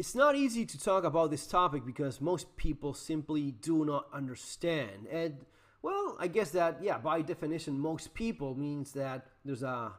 It's not easy to talk about this topic because most people simply do not understand. And, well, I guess that, yeah, by definition, most people means that there's a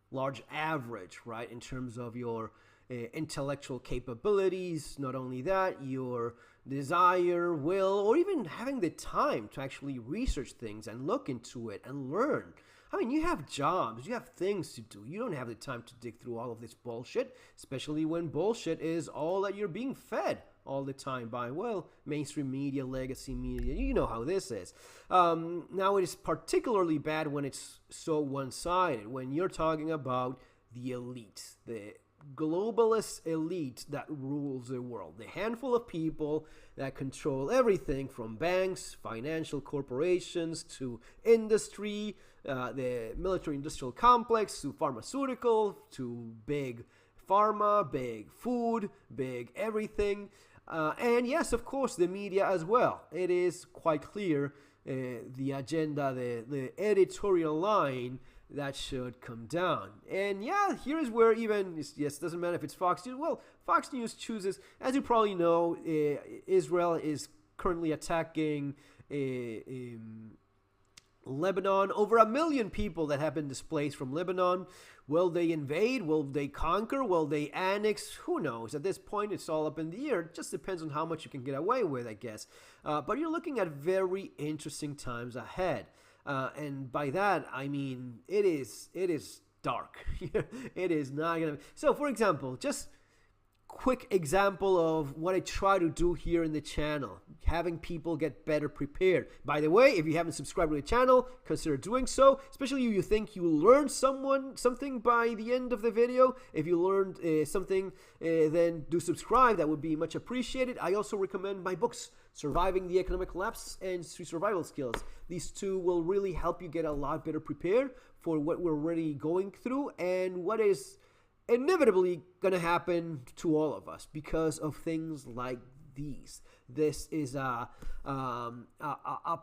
large average, right, in terms of your intellectual capabilities. Not only that, your desire, will, or even having the time to actually research things and look into it and learn. I mean, you have jobs, you have things to do. You don't have the time to dig through all of this bullshit, especially when bullshit is all that you're being fed all the time by, well, mainstream media, legacy media. You know how this is. Now, it is particularly bad when it's so one-sided, when you're talking about the elite, the globalist elite that rules the world, the handful of people that control everything from banks, financial corporations, to industry, the military-industrial complex, to pharmaceutical, to big pharma, big food, big everything. And yes, of course, the media as well. It is quite clear the agenda, the editorial line that should come down. And yeah, here's where even, yes, doesn't matter if it's Fox News. Well, Fox News chooses, as you probably know, Israel is currently attacking Lebanon. Over 1 million people that have been displaced from Lebanon. Will they invade? Will they conquer? Will they annex? Who knows? At this point, it's all up in the air. It just depends on how much you can get away with, I guess. But you're looking at very interesting times ahead. And by that, I mean, it is dark. It is not going to... So, for example, just quick example of what I try to do here in the channel, having people get better prepared. By the way, if you haven't subscribed to the channel, consider doing so, especially if you think you learned something by the end of the video. If you learned something, then do subscribe. That would be much appreciated. I also recommend my books, Surviving the Economic Collapse and Survival Skills. These two will really help you get a lot better prepared for what we're already going through and what is inevitably going to happen to all of us because of things like these. This is a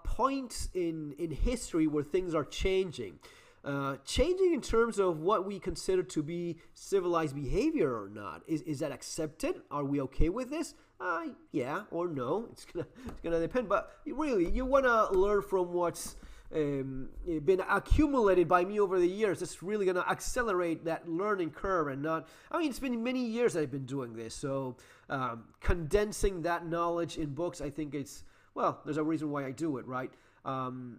point in history where things are changing. Changing in terms of what we consider to be civilized behavior or not. Is that accepted? Are we okay with this? Yeah or no. It's gonna depend. But really, you want to learn from what's been accumulated by me over the years. It's really going to accelerate that learning curve and not... I mean, it's been many years I've been doing this. So condensing that knowledge in books, I think it's... Well, there's a reason why I do it, right? 1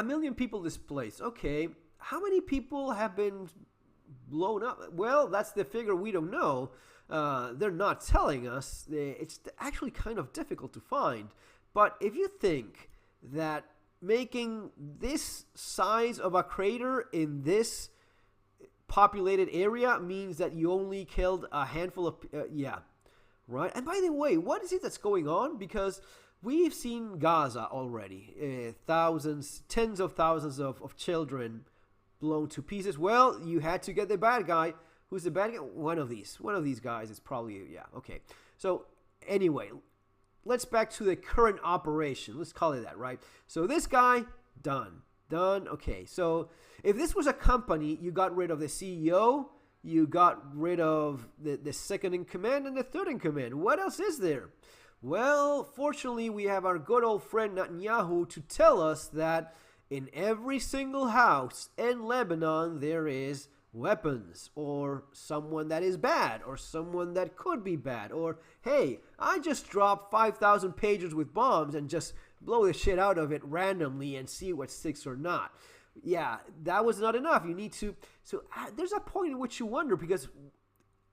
million people displaced. Okay, how many people have been blown up? Well, that's the figure we don't know. They're not telling us. It's actually kind of difficult to find. But if you think that making this size of a crater in this populated area means that you only killed a handful of... yeah, right? And by the way, what is it that's going on? Because we've seen Gaza already. Thousands, tens of thousands of children blown to pieces. Well, you had to get the bad guy. Who's the bad guy? One of these guys is probably... Yeah, okay. So, anyway... Let's back to the current operation. Let's call it that, right? So this guy, done. Okay, so if this was a company, you got rid of the CEO, you got rid of the second in command and the third in command. What else is there? Well, fortunately, we have our good old friend Netanyahu to tell us that in every single house in Lebanon, there is weapons, or someone that is bad, or someone that could be bad, or hey, I just dropped 5,000 pages with bombs and just blow the shit out of it randomly and see what sticks or not. Yeah, that was not enough. You need to... So there's a point in which you wonder, because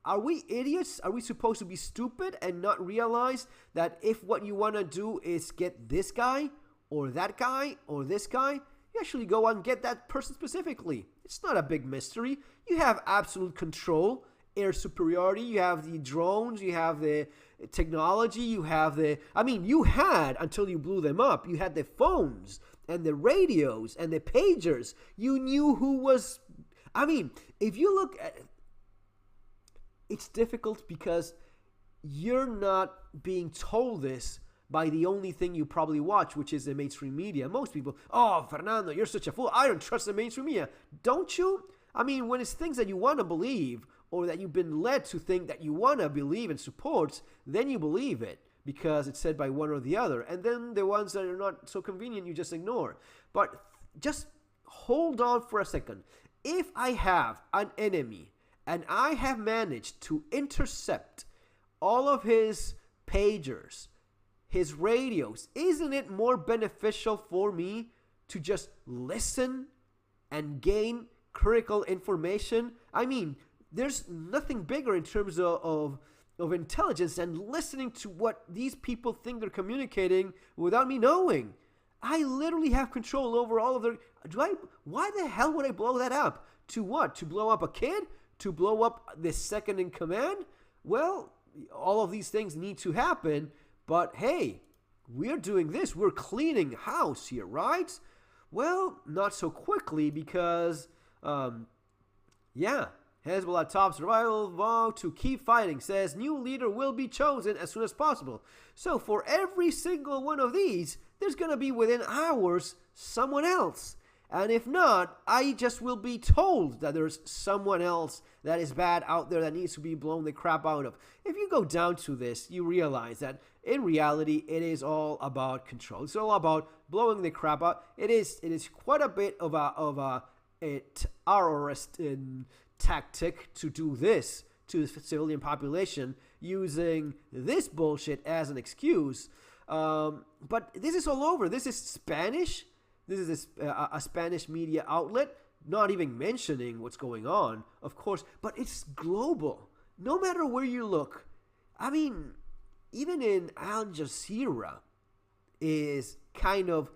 are we idiots? Are we supposed to be stupid and not realize that if what you want to do is get this guy, or that guy, or this guy, you actually go and get that person specifically. It's not a big mystery. You have absolute control, air superiority. You have the drones. You have the technology. You have the... I mean, you had, until you blew them up, you had the phones and the radios and the pagers. You knew who was... I mean, if you look at... It's difficult because you're not being told this by the only thing you probably watch, which is the mainstream media. Most people, oh, Fernando, you're such a fool. I don't trust the mainstream media. Don't you? I mean, when it's things that you want to believe, or that you've been led to think that you want to believe and support, then you believe it because it's said by one or the other. And then the ones that are not so convenient, you just ignore. But just hold on for a second. If I have an enemy and I have managed to intercept all of his pagers, his radios, isn't it more beneficial for me to just listen and gain critical information? I mean, there's nothing bigger in terms of intelligence than listening to what these people think they're communicating without me knowing. I literally have control over all of their... Why the hell would I blow that up? To what? To blow up a kid? To blow up the second in command? Well, all of these things need to happen, but hey, we're doing this. We're cleaning house here, right? Well, not so quickly because, Hezbollah top survival vow to keep fighting says new leader will be chosen as soon as possible. So for every single one of these, there's going to be within hours someone else. And if not, I just will be told that there's someone else that is bad out there that needs to be blown the crap out of. If you go down to this, you realize that in reality, it is all about control. It's all about blowing the crap out. It is quite a bit of a terrorist tactic to do this to the civilian population using this bullshit as an excuse. But this is all over. This is Spanish. This is a Spanish media outlet, not even mentioning what's going on, of course, but it's global. No matter where you look, I mean, even in Al Jazeera is kind of,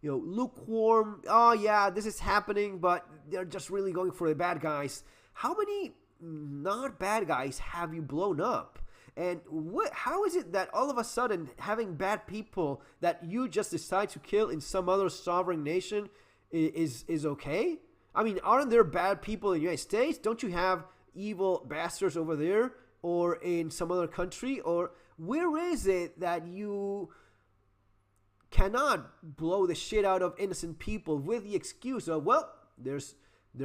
lukewarm. Oh, yeah, this is happening, but they're just really going for the bad guys. How many not bad guys have you blown up? And how is it that all of a sudden having bad people that you just decide to kill in some other sovereign nation is okay? I mean, aren't there bad people in the United States? Don't you have evil bastards over there or in some other country? Or where is it that you cannot blow the shit out of innocent people with the excuse of, well, there's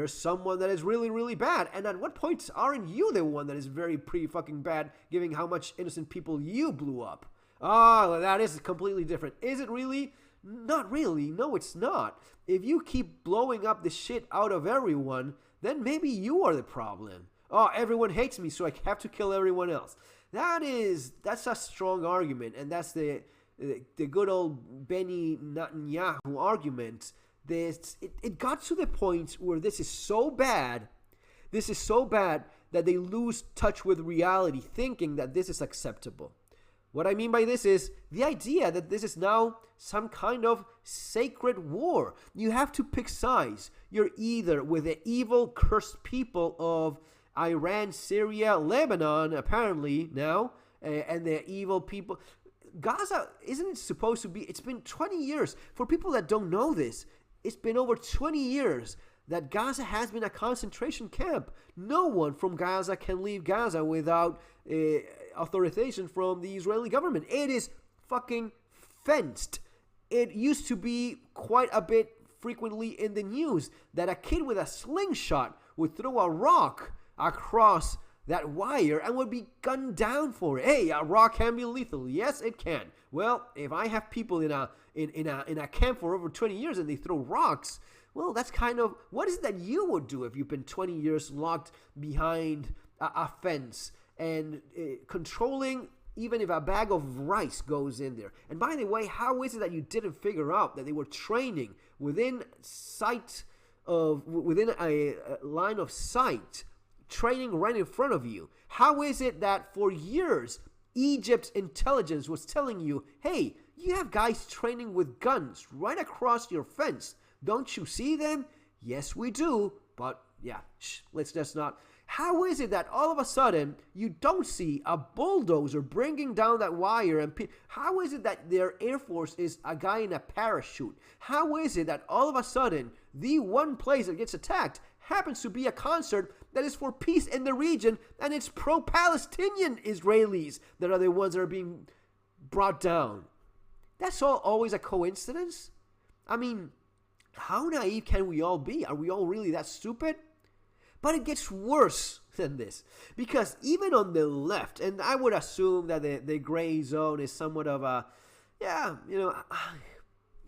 someone that is really, really bad. And at what point aren't you the one that is very pretty fucking bad, given how much innocent people you blew up? Oh, that is completely different. Is it really? Not really. No, it's not. If you keep blowing up the shit out of everyone, then maybe you are the problem. Oh, everyone hates me, so I have to kill everyone else. That's a strong argument, and that's the good old Benny Netanyahu argument. It got to the point where this is so bad that they lose touch with reality, thinking that this is acceptable. What I mean by this is the idea that this is now some kind of sacred war. You have to pick sides. You're either with the evil, cursed people of Iran, Syria, Lebanon, apparently now, and the evil people. Gaza, isn't it supposed to be? It's been 20 years. For people that don't know this, it's been over 20 years that Gaza has been a concentration camp. No one from Gaza can leave Gaza without authorization from the Israeli government. It is fucking fenced. It used to be quite a bit frequently in the news that a kid with a slingshot would throw a rock across that wire and would be gunned down for it. Hey, a rock can be lethal. Yes, it can. Well, if I have people in a camp for over 20 years and they throw rocks, well, that's kind of, what is it that you would do if you've been 20 years locked behind a fence and controlling even if a bag of rice goes in there? And by the way, how is it that you didn't figure out that they were training within a line of sight, training right in front of you? How is it that for years Egypt's intelligence was telling you, hey, you have guys training with guns right across your fence? Don't you see them? Yes, we do. But yeah, let's just not. How is it that all of a sudden you don't see a bulldozer bringing down that wire? And how is it that their Air Force is a guy in a parachute? How is it that all of a sudden the one place that gets attacked happens to be a concert that is for peace in the region, and it's pro-Palestinian Israelis that are the ones that are being brought down? That's all always a coincidence? I mean, how naive can we all be? Are we all really that stupid? But it gets worse. than this. Because even on the left, and I would assume that the gray zone is somewhat of a, yeah,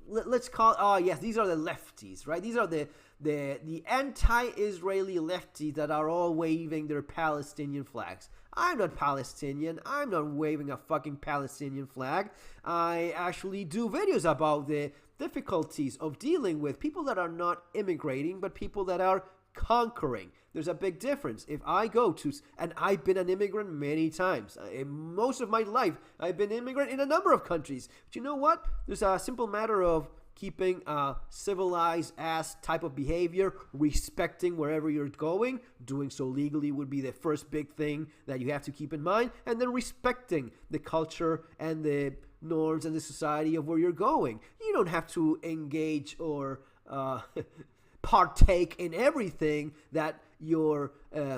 let's call, oh yes, these are the lefties, right? These are the anti-Israeli lefties that are all waving their Palestinian flags. I'm not Palestinian. I'm not waving a fucking Palestinian flag. I actually do videos about the difficulties of dealing with people that are not immigrating, but people that are conquering. There's a big difference. If I go to, and I've been an immigrant many times. In most of my life, I've been an immigrant in a number of countries. But you know what? There's a simple matter of keeping a civilized ass type of behavior, respecting wherever you're going. Doing so legally would be the first big thing that you have to keep in mind. And then respecting the culture and the norms and the society of where you're going. You don't have to engage or partake in everything that your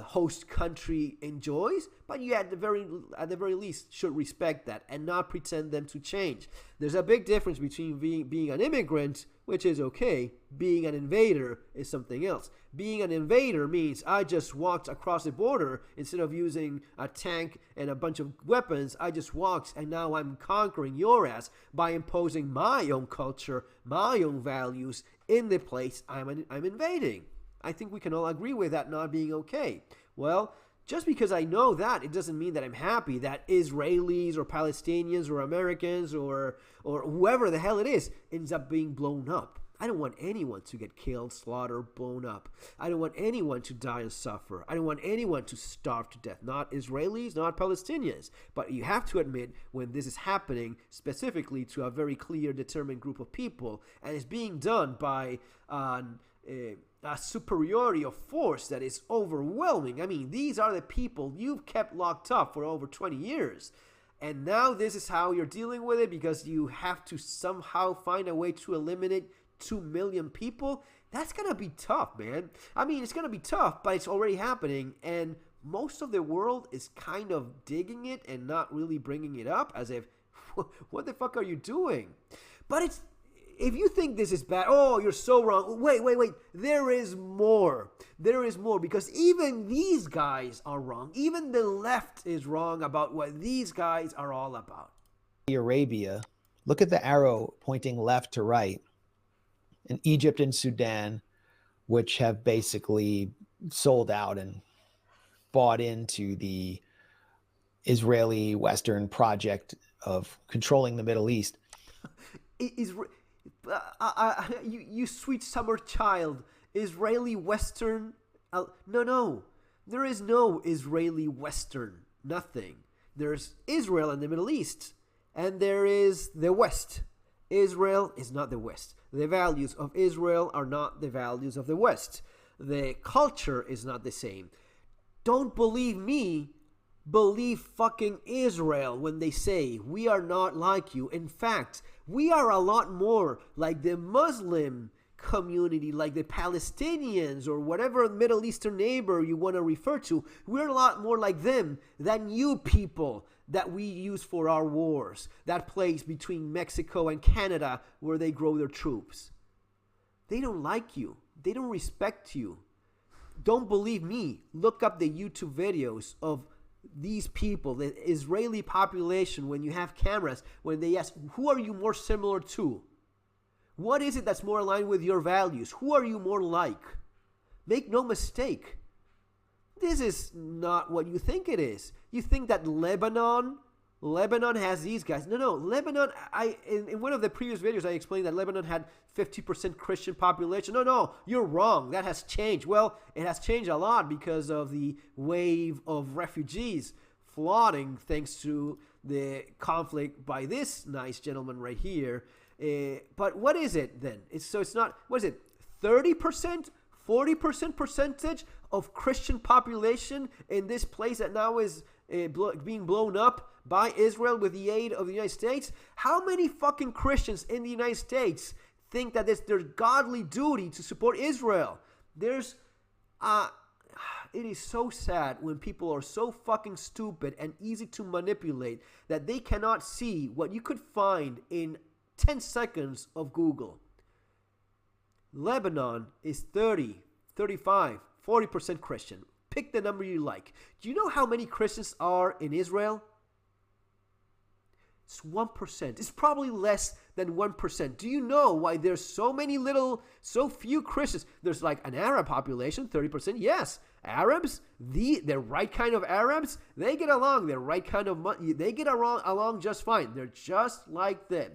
host country enjoys, but you at the very least should respect that and not pretend them to change. There's a big difference between being an immigrant, which is okay. Being an invader is something else. Being an invader means I just walked across the border instead of using a tank and a bunch of weapons. I just walked, and now I'm conquering your ass by imposing my own culture, my own values in the place I'm invading. I think we can all agree with that not being okay. Well, just because I know that, it doesn't mean that I'm happy that Israelis or Palestinians or Americans or whoever the hell it is ends up being blown up. I don't want anyone to get killed, slaughtered, blown up. I don't want anyone to die and suffer. I don't want anyone to starve to death. Not Israelis, not Palestinians. But you have to admit, when this is happening specifically to a very clear, determined group of people, and it's being done by a superiority of force that is overwhelming. I mean, these are the people you've kept locked up for over 20 years. And now this is how you're dealing with it because you have to somehow find a way to eliminate 2 million people. That's going to be tough, man. I mean, it's going to be tough, but it's already happening. And most of the world is kind of digging it and not really bringing it up as if, what the fuck are you doing? But it's, if you think this is bad, oh, you're so wrong. Wait. There is more. There is more because even these guys are wrong. Even the left is wrong about what these guys are all about. Arabia, look at the arrow pointing left to right. In Egypt and Sudan, which have basically sold out and bought into the Israeli Western project of controlling the Middle East. You sweet summer child, Israeli Western. No, there is no Israeli Western. Nothing. There's Israel in the Middle East, and there is the West. Israel is not the West. The values of Israel are not the values of the West. The culture is not the same. Don't believe me. Believe fucking Israel when they say we are not like you. In fact, we are a lot more like the Muslim community, like the Palestinians or whatever Middle Eastern neighbor you want to refer to. We're a lot more like them than you people that we use for our wars. That place between Mexico and Canada where they grow their troops. They don't like you. They don't respect you. Don't believe me. Look up the YouTube videos of these people, the Israeli population, when you have cameras, when they ask, who are you more similar to? What is it that's more aligned with your values? Who are you more like? Make no mistake. This is not what you think it is. You think that Lebanon has these guys. No. Lebanon, in one of the previous videos, I explained that Lebanon had 50% Christian population. No, you're wrong. That has changed. Well, it has changed a lot because of the wave of refugees flooding thanks to the conflict by this nice gentleman right here. But what is it then? It's not, what is it, 30%? 40% percentage of Christian population in this place that now is being blown up by Israel with the aid of the United States? How many fucking Christians in the United States think that it's their godly duty to support Israel? It is so sad when people are so fucking stupid and easy to manipulate that they cannot see what you could find in 10 seconds of Google. Lebanon is 30, 35, 40% Christian. pick the number you like. Do you know how many Christians are in Israel? It's 1%. It's probably less than 1%. Do you know why there's so few Christians? There's like an Arab population, 30%. Yes, Arabs, they're right kind of Arabs. They get along. They're right kind of, they get along just fine. They're just like them.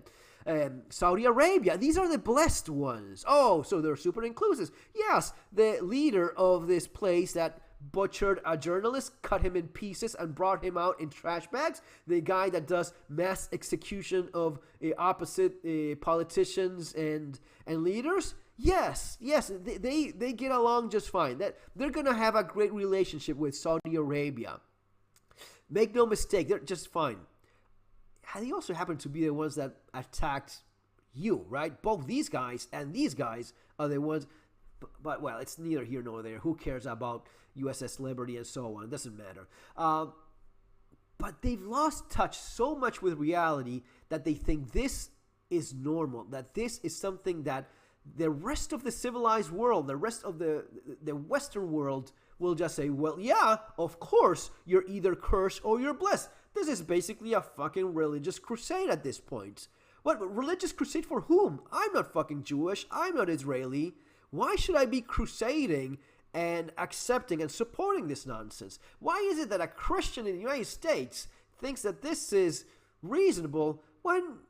Saudi Arabia, these are the blessed ones. Oh, so they're super inclusive. Yes, the leader of this place that butchered a journalist, cut him in pieces, and brought him out in trash bags. The guy that does mass execution of opposite politicians and leaders. Yes, they get along just fine. That they're gonna have a great relationship with Saudi Arabia. Make no mistake, they're just fine. They also happen to be the ones that attacked you, right? Both these guys and these guys are the ones. But well, it's neither here nor there. Who cares about USS Liberty and so on? It doesn't matter. But they've lost touch so much with reality that they think this is normal, that this is something that the rest of the civilized world, the rest of the Western world will just say, well, yeah, of course, you're either cursed or you're blessed. This is basically a fucking religious crusade at this point. What, religious crusade for whom? I'm not fucking Jewish. I'm not Israeli. Why should I be crusading and accepting and supporting this nonsense? Why is it that a Christian in the United States thinks that this is reasonable when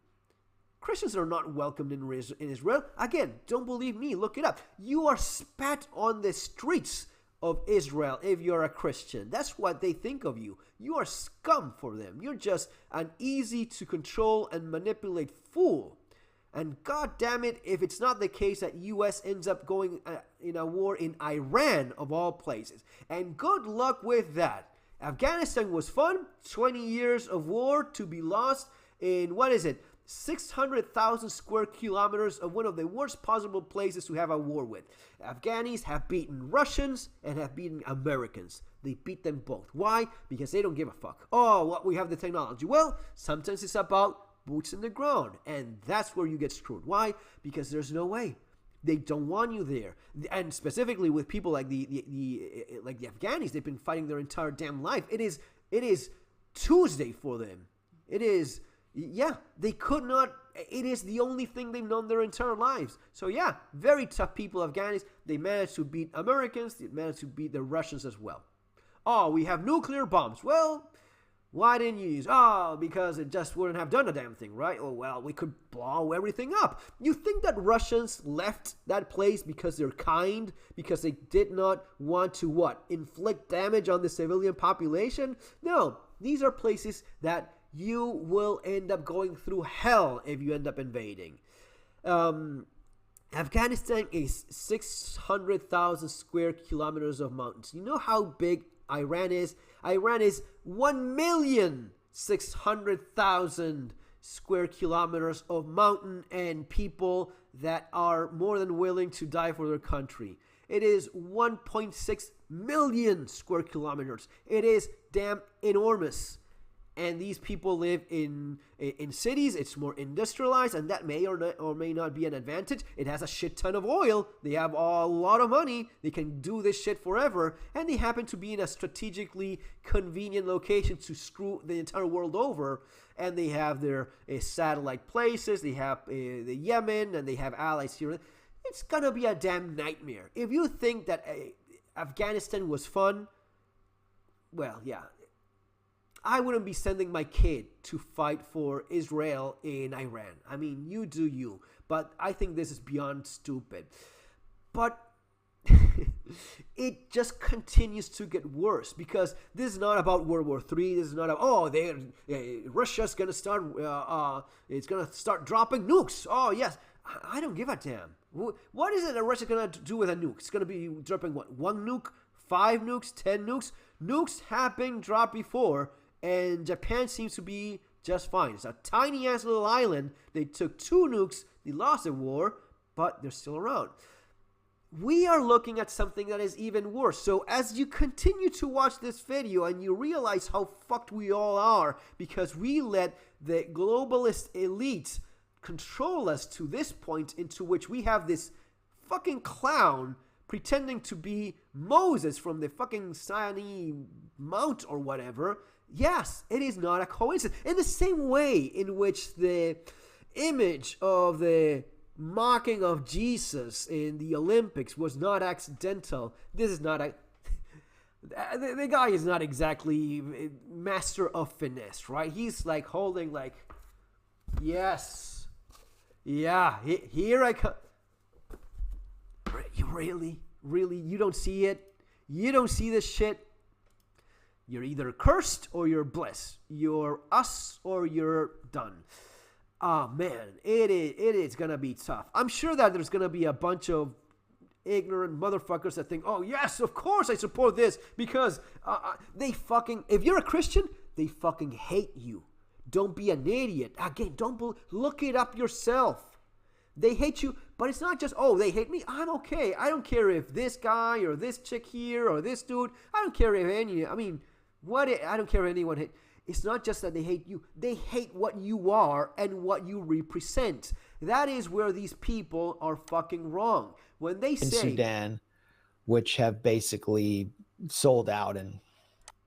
Christians are not welcomed in Israel? Again, don't believe me. Look it up. You are spat on the streets of Israel if you're a Christian. That's what they think of you. You are scum for them. You're just an easy to control and manipulate fool. And god damn it, if it's not the case that U.S. ends up going in a war in Iran of all places. And good luck with that. Afghanistan was fun. 20 years of war to be lost in, 600,000 square kilometers of one of the worst possible places to have a war with. Afghanis have beaten Russians and have beaten Americans. They beat them both. Why? Because they don't give a fuck. Oh, what, we have the technology. Well, sometimes it's about boots in the ground, and that's where you get screwed. Why? Because there's no way. They don't want you there. And specifically with people like the Afghanis, they've been fighting their entire damn life. It is Tuesday for them. It is. Yeah, they could not. It is the only thing they've known their entire lives. So yeah, very tough people, Afghanis. They managed to beat Americans. They managed to beat the Russians as well. Oh, we have nuclear bombs. Well, why didn't you use? Oh, because it just wouldn't have done a damn thing, right? Oh, well, we could blow everything up. You think that Russians left that place because they're kind? Because they did not want to, what? Inflict damage on the civilian population? No, these are places that you will end up going through hell if you end up invading. Afghanistan is 600,000 square kilometers of mountains. You know how big Iran is? Iran is 1,600,000 square kilometers of mountain and people that are more than willing to die for their country. It is 1.6 million square kilometers. It is damn enormous. And these people live in cities. It's more industrialized, and that may or may not be an advantage. It has a shit ton of oil. They have a lot of money. They can do this shit forever, and they happen to be in a strategically convenient location to screw the entire world over. And they have their satellite places. They have the Yemen, and they have allies here. It's gonna be a damn nightmare. If you think that Afghanistan was fun, well, yeah. I wouldn't be sending my kid to fight for Israel in Iran. I mean, you do you. But I think this is beyond stupid. But it just continues to get worse because this is not about World War III. This is not about, Russia's going to start, it's going to start dropping nukes. Oh, yes. I don't give a damn. What is it that Russia's going to do with a nuke? It's going to be dropping what? 1 nuke? 5 nukes? 10 nukes? Nukes have been dropped before. And Japan seems to be just fine. It's a tiny-ass little island. They took 2 nukes. They lost the war, but they're still around. We are looking at something that is even worse. So as you continue to watch this video and you realize how fucked we all are because we let the globalist elite control us to this point into which we have this fucking clown pretending to be Moses from the fucking Sinai Mount or whatever, yes, it is not a coincidence. In the same way in which the image of the mocking of Jesus in the Olympics was not accidental, this is not a... The guy is not exactly master of finesse, right? He's like holding like, yes, yeah, here I come. You really, you don't see it? You don't see this shit? You're either cursed or you're blessed. You're us or you're done. Oh man, it is gonna be tough. I'm sure that there's gonna be a bunch of ignorant motherfuckers that think, oh yes, of course I support this because they fucking, if you're a Christian, they fucking hate you. Don't be an idiot. Again, look it up yourself. They hate you, but it's not just, oh, they hate me. I'm okay. I don't care if this guy or this chick here or this dude, I don't care if any, I don't care if anyone hate. It's not just that they hate you. They hate what you are and what you represent. That is where these people are fucking wrong. When they say... in Sudan, which have basically sold out. And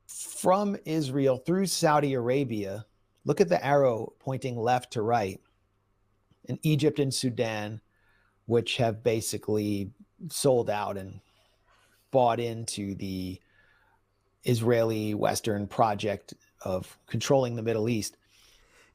from Israel through Saudi Arabia, look at the arrow pointing left to right. And Egypt and Sudan, which have basically sold out and bought into the Israeli Western project of controlling the Middle East.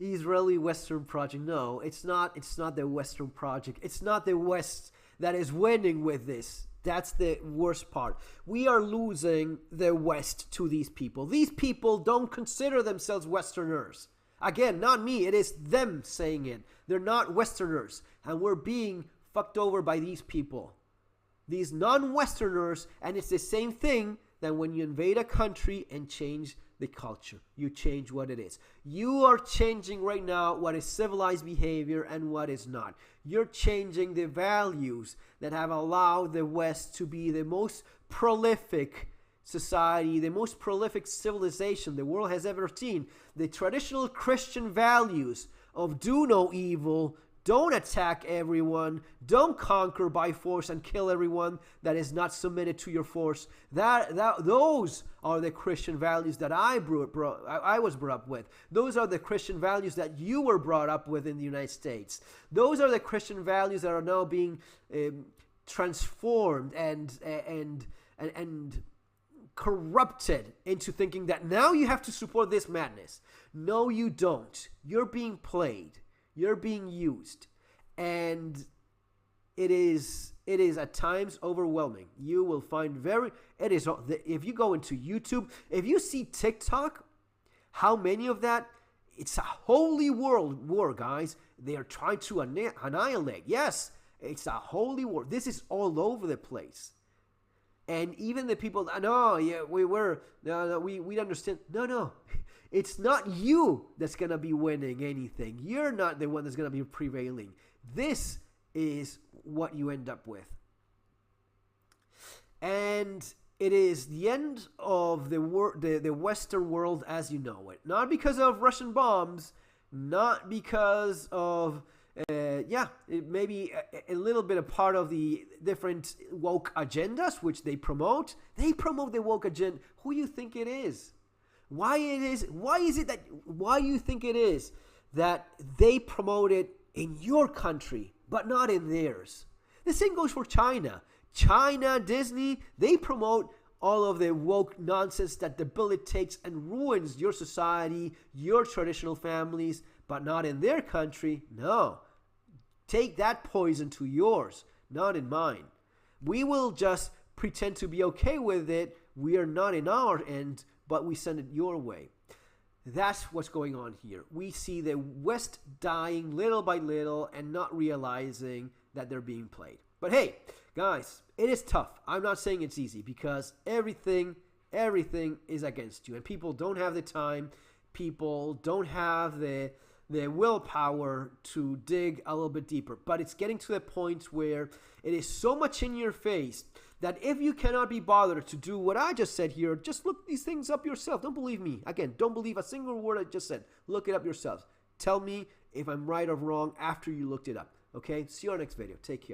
Israeli Western project. No, it's not the Western project. It's not the West that is winning with this. That's the worst part. We are losing the West to these people. These people don't consider themselves Westerners. Again, not me. It is them saying it. They're not Westerners. And we're being fucked over by these people. These non-Westerners. And it's the same thing that when you invade a country and change the culture, you change what it is. You are changing right now what is civilized behavior and what is not. You're changing the values that have allowed the West to be the most prolific society, the most prolific civilization the world has ever seen. The traditional Christian values of do no evil, don't attack everyone, don't conquer by force and kill everyone that is not submitted to your force. Those are the Christian values that I was brought up with. Those are the Christian values that you were brought up with in the United States. Those are the Christian values that are now being transformed and corrupted into thinking that now you have to support this madness. No, you don't. You're being played. You're being used, and it is at times overwhelming. You will find if you go into YouTube, if you see TikTok, how many of that, it's a holy world war, guys. They are trying to annihilate. Yes, it's a holy war. This is all over the place. And even the people, no, yeah, we understand. No. It's not you that's going to be winning anything. You're not the one that's going to be prevailing. This is what you end up with. And it is the end of the Western world as you know it. Not because of Russian bombs, not because of, maybe a little bit a part of the different woke agendas which they promote. They promote the woke agenda. Who do you think it is? Why you think it is that they promote it in your country but not in theirs? The same goes for China. China, Disney, they promote all of the woke nonsense that debilitates and ruins your society, your traditional families, but not in their country. No. Take that poison to yours, not in mine. We will just pretend to be okay with it. We are not in our end, but we send it your way. That's what's going on here. We see the West dying little by little and not realizing that they're being played. But hey, guys, it is tough. I'm not saying it's easy because everything is against you. And people don't have the time. People don't have the willpower to dig a little bit deeper. But it's getting to the point where it is so much in your face that if you cannot be bothered to do what I just said here, just look these things up yourself. Don't believe me. Again, don't believe a single word I just said. Look it up yourselves. Tell me if I'm right or wrong after you looked it up. Okay? See you on our next video. Take care.